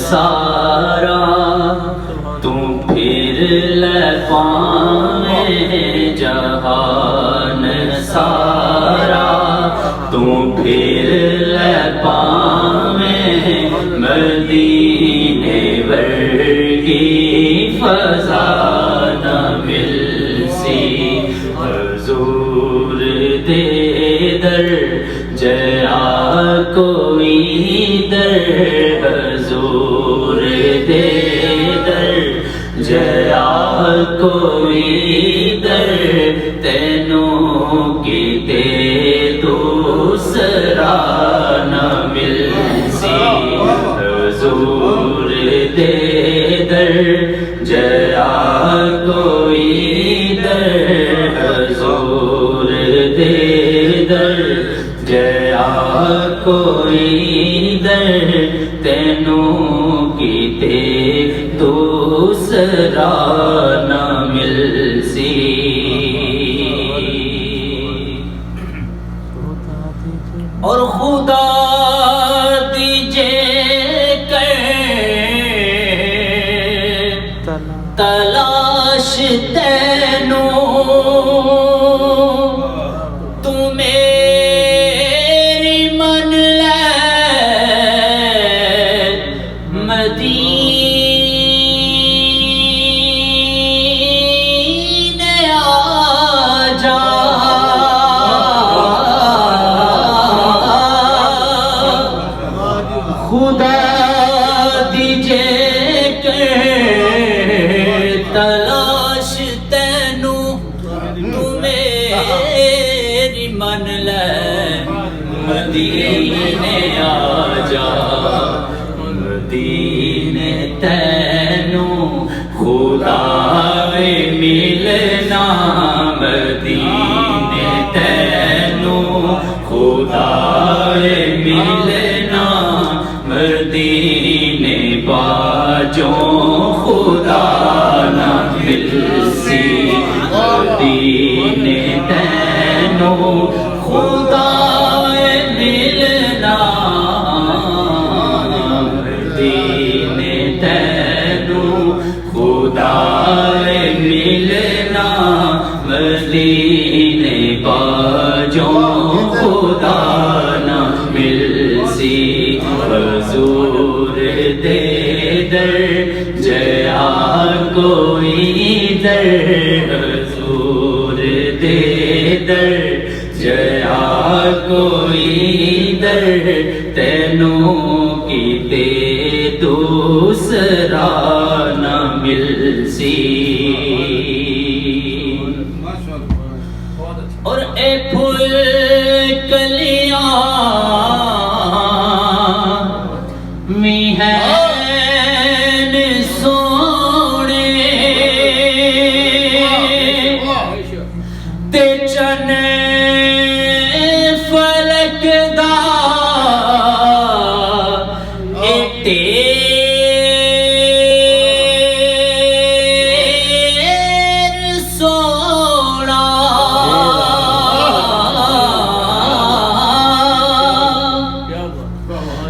سارا تو پھر لے پاویں جہان سارا تو پھر لے پاویں مدینے ورگی فضا نہ مل سی حضور دے در جیا کوئی در حضور دے در جیا کوئی در تینوں کتے دوسرا نہ مل سی حضور دے در جیا کوئی در حضور دے در جیا کوئی در تینوں کتے دوسرا نہ مل سی اور خدا دیجے کر تلاش تینوں تو میری من لے مدینے آ جا خدا دیجے کہ تلاش تینوں تو میری من لے مدینے آ جا مدینے تینوں خدا میں ملنا مدینے تینوں خدا میں ملنا مدینے باجوں خدا نہ مل سی مدینے تینوں خدا ملنا مدینے تینوں خدا ملنا مدینے باجوں خدا نہ مل سی حضور دے در جیا کوئی در حضور دے در جیا کوئی در تینوں کتے دوسرا نہ مل سی اور اے پھول کلیاں میہن سونے تے چن فلک دا اے تیر سونا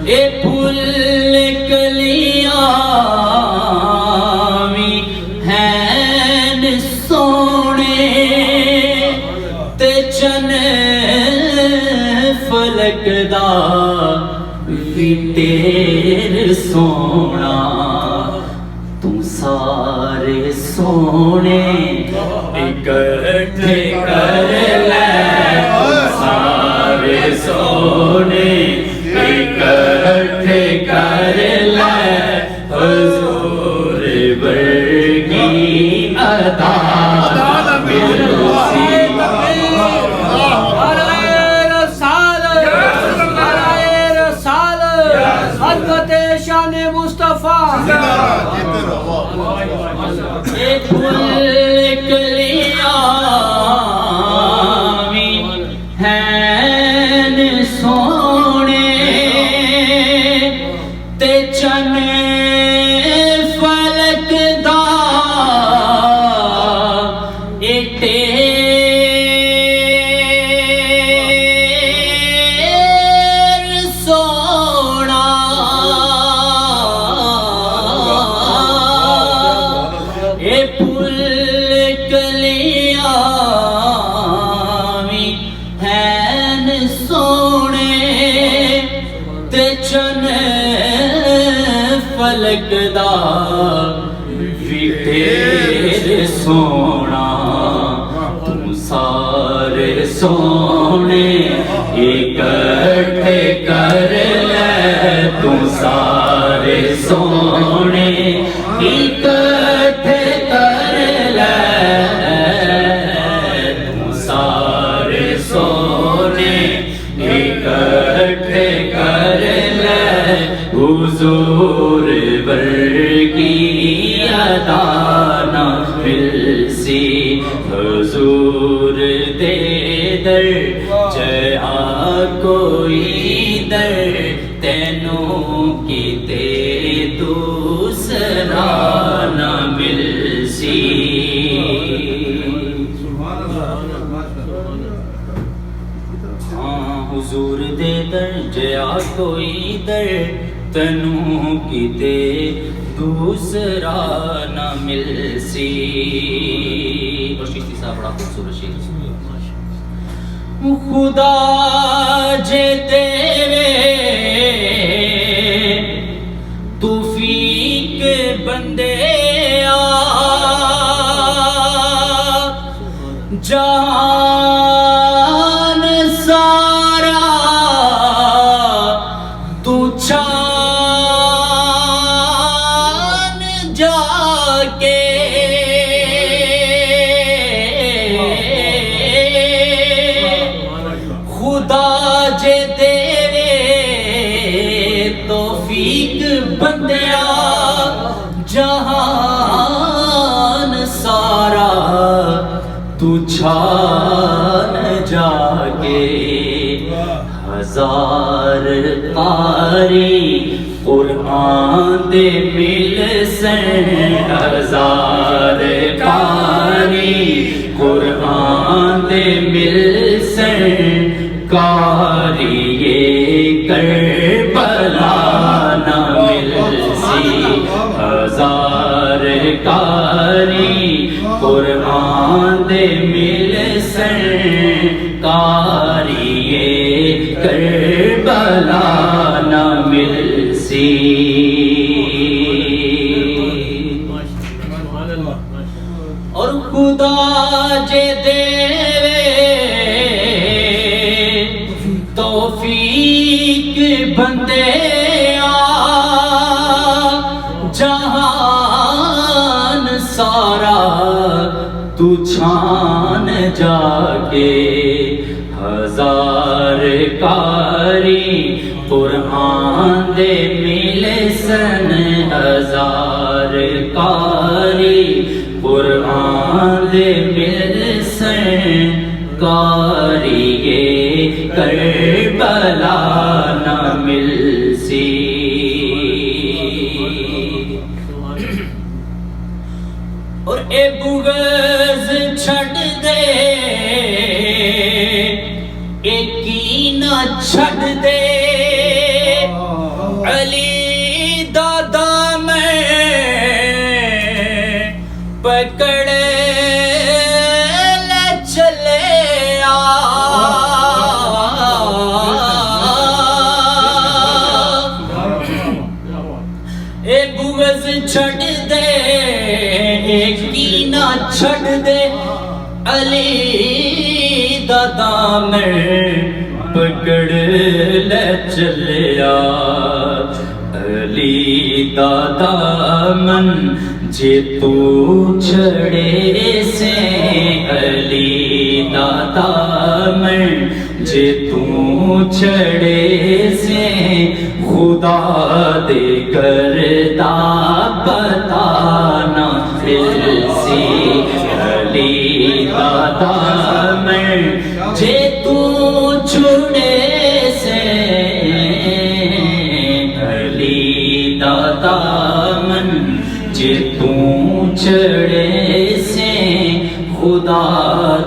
اے پھول کلیاں میہن سونے تے چن فلک دا وی تیر سونا تو سارے سونے اکٹھے کر لے سارے سونے اکٹھے کر لے حضور ورگی عطا مل سی شان مصطفیٰ ایک پھول کلیاں میہن سونے تے چن فلک دا اے تیر سونا فلک دا ویٹھے سونا تم سارے سونے اکٹھے کر لے تم سارے سونے اکٹھے کر لے تم سارے سونے اکٹھے کر لے حضور ورگی ادا نہ مل سی حضور دے در جہاں کوئی در تینوں کیتے دوسرا نہ مل سی حضور دے در جہاں کوئی در تینوں کیتے دوسرا نہ مل سی چشتی صاحب بڑا خوبصورت شعر خدا جے دیوے توفیق بندے جہان سارا تو چھان جا کے خدا جے دیوے توفیق بندیا جہان سارا تو چھان جا کے ہزار قاری قرآن دے مل سن ہزار قاری قرآن دے مل سن کاری کربلا نہ مل سی ہزار قاری قرآن دے مل سن کاری کربلا نہ مل سی اور خدا جے دیوے توفیق بندے جہان سارا تو چھان جا کے ہزار قاری قرآن دے مل سن ہزار قاری قرآن دے مل سن کاری کربلا نہ مل سی اور اے بغض چھڑ دے اے کینہ چھڑ دے علی دادا میں پکڑ لے چلے اے بغض چھڑ دے کینہ چھڑ دے علی دادا میں پکڑ لے چلیا علی دادا من جے تو چھڑے سے علی دادا من جے تو چھڑے سے خدا دے کردہ پتا نہ مل سی علی دادا میں جے تو چھڑے سے علی دادا من جے تو چھڑے سے خدا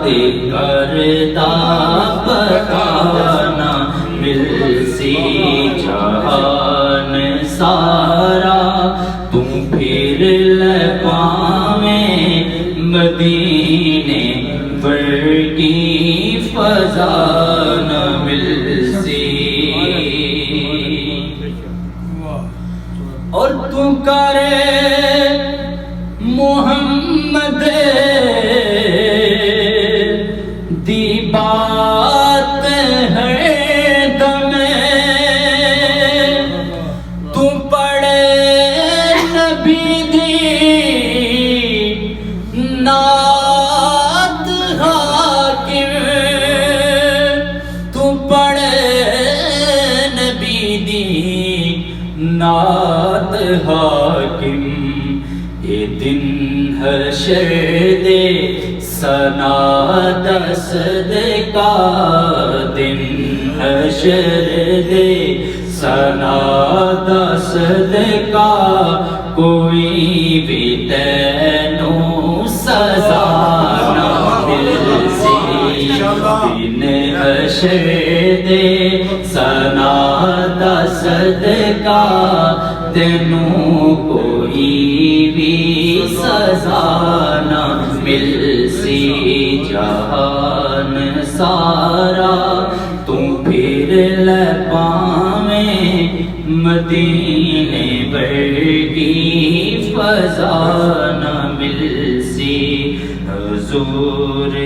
دے کردہ پتا نہ مل سی جہان سارا تم پھر لپاویں مدینے ورگی فضا نہ مل سی تو کرے محمد دی بات ہے دم تو پڑھے نبی دی نعت حاکم تو پڑھے نبی دی نعت حاکم یہ دن حشر دے ثنا دا صدقہ دن حشر دے ثنا دا صدقہ کوئی بھی تینوں سزا نہ ملسی دن حشر دے ثنا دا صدقہ تینوں کوئی بھی سزا نہ ملسی جہان سارا تم پھر لے پاویں مدینے ورگی فضا نہ ملسی حضور